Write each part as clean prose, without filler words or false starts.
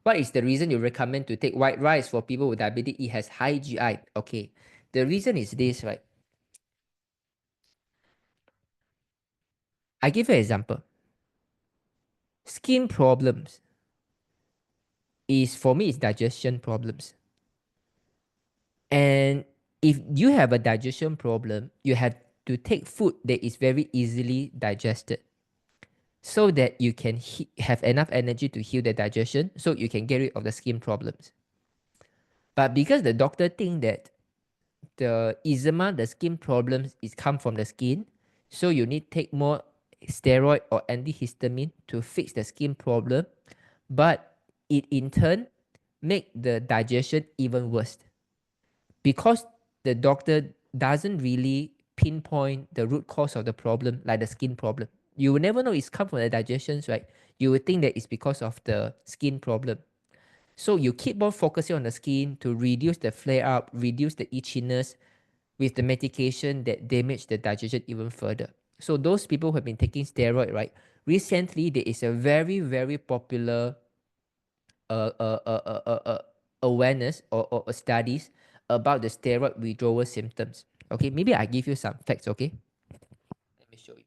What is the reason you recommend to take white rice for people with diabetes? It has high GI. Okay. The reason is this, right? I give you an example. Skin problems is, for me, it's digestion problems. And if you have a digestion problem, you have to take food that is very easily digested so that you can have enough energy to heal the digestion so you can get rid of the skin problems. But because the doctor think that the eczema, the skin problems is come from the skin, so you need take more steroid or antihistamine to fix the skin problem, but it in turn make the digestion even worse because the doctor doesn't really pinpoint the root cause of the problem, like the skin problem. You will never know it's come from the digestions, right? You would think that it's because of the skin problem. So you keep on focusing on the skin to reduce the flare up, reduce the itchiness with the medication that damage the digestion even further. So those people who have been taking steroid, right? Recently, there is a very, very popular awareness or studies about the steroid withdrawal symptoms. Okay, maybe I give you some facts, okay? Let me show you.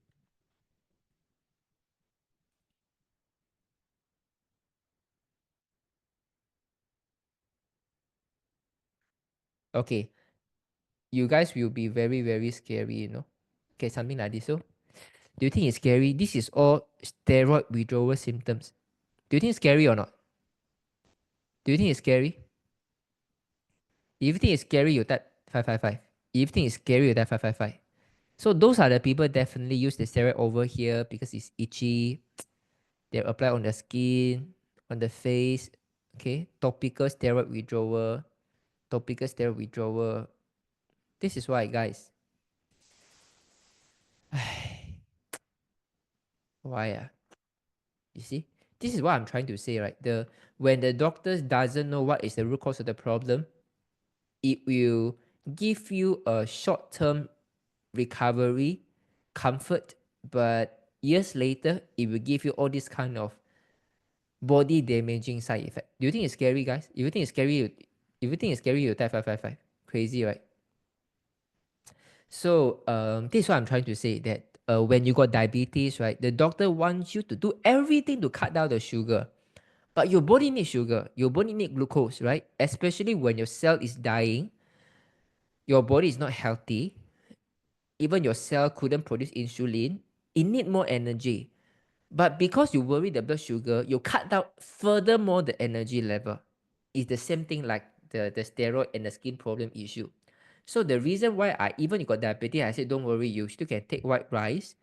Okay, you guys will be very, very scary, you know? Okay, something like this. So, do you think it's scary? This is all steroid withdrawal symptoms. Do you think it's scary or not? Do you think it's scary? If you think it's scary, you type 555. If you think it's scary, you type 555. So those are the people definitely use the steroid over here because it's itchy. They apply on the skin, on the face. Okay, topical steroid withdrawal. Topical steroid withdrawal. This is why, guys. Why? You see? This is what I'm trying to say, right? When the doctors doesn't know what is the root cause of the problem, it will give you a short-term recovery, comfort, but years later, it will give you all this kind of body damaging side effect. Do you think it's scary, guys? If you think it's scary, you type 555. Crazy, right? So this is what I'm trying to say, that when you got diabetes, right, the doctor wants you to do everything to cut down the sugar. But your body needs sugar. Your body needs glucose, right? Especially when your cell is dying, your body is not healthy. Even your cell couldn't produce insulin. It need more energy. But because you worry the blood sugar, you cut down furthermore the energy level. It's the same thing like the steroid and the skin problem issue. So the reason why even you got diabetes, I said don't worry, you still can take white rice.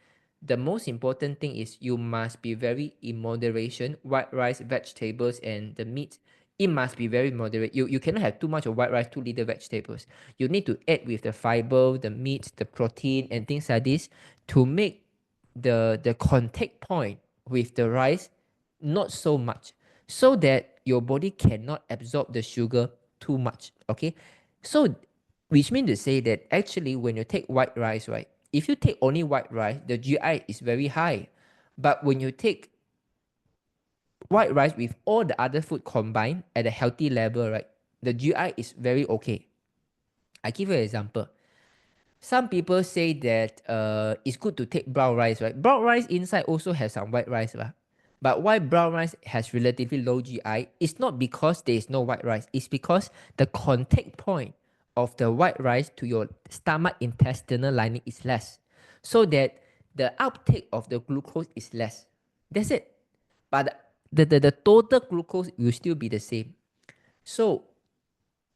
The most important thing is you must be very in moderation. White rice, vegetables, and the meat, it must be very moderate. You cannot have too much of white rice, too little vegetables. You need to add with the fiber, the meat, the protein, and things like this to make the contact point with the rice not so much, so that your body cannot absorb the sugar too much. Okay, so which means to say that actually when you take white rice, right, if you take only white rice, the GI is very high. But when you take white rice with all the other food combined at a healthy level, right, the GI is very okay. I give you an example. Some people say that it's good to take brown rice, right? Brown rice inside also has some white rice, right? But why brown rice has relatively low GI? It's not because there is no white rice. It's because the contact point of the white rice to your stomach intestinal lining is less, so that the uptake of the glucose is less. That's it. But the total glucose will still be the same. So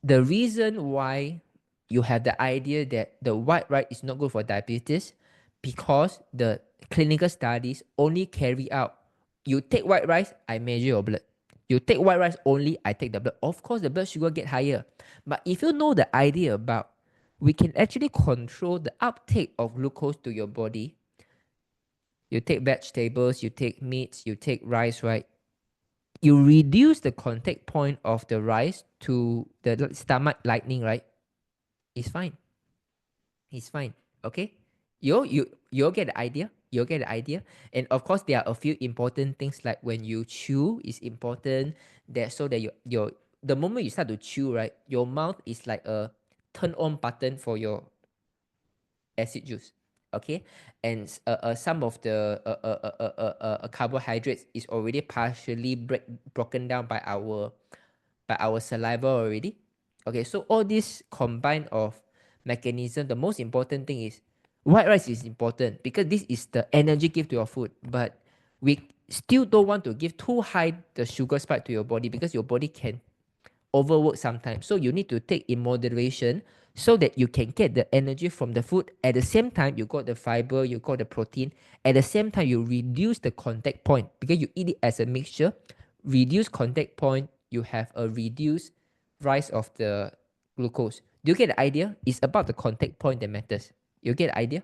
the reason why you have the idea that the white rice is not good for diabetes, because the clinical studies only carry out, you take white rice, I measure your blood. You take white rice only, I take the blood. Of course, the blood sugar get higher. But if you know the idea about, we can actually control the uptake of glucose to your body. You take vegetables, you take meats, you take rice, right? You reduce the contact point of the rice to the stomach lining, right? It's fine. It's fine. Okay? You get the idea? You get the idea? And of course, there are a few important things like when you chew is important. that so that the moment you start to chew, right, your mouth is like a turn on button for your acid juice. Okay, and some of the carbohydrates is already partially broken down by our saliva already. Okay, so all this combined of mechanism, the most important thing is white rice is important because this is the energy give to your food, but we still don't want to give too high the sugar spike to your body because your body can overwork sometimes. So you need to take in moderation so that you can get the energy from the food. At the same time, you got the fiber, you got the protein. At the same time, you reduce the contact point because you eat it as a mixture. Reduce contact point, you have a reduced rise of the glucose. Do you get the idea? It's about the contact point that matters. You get the idea?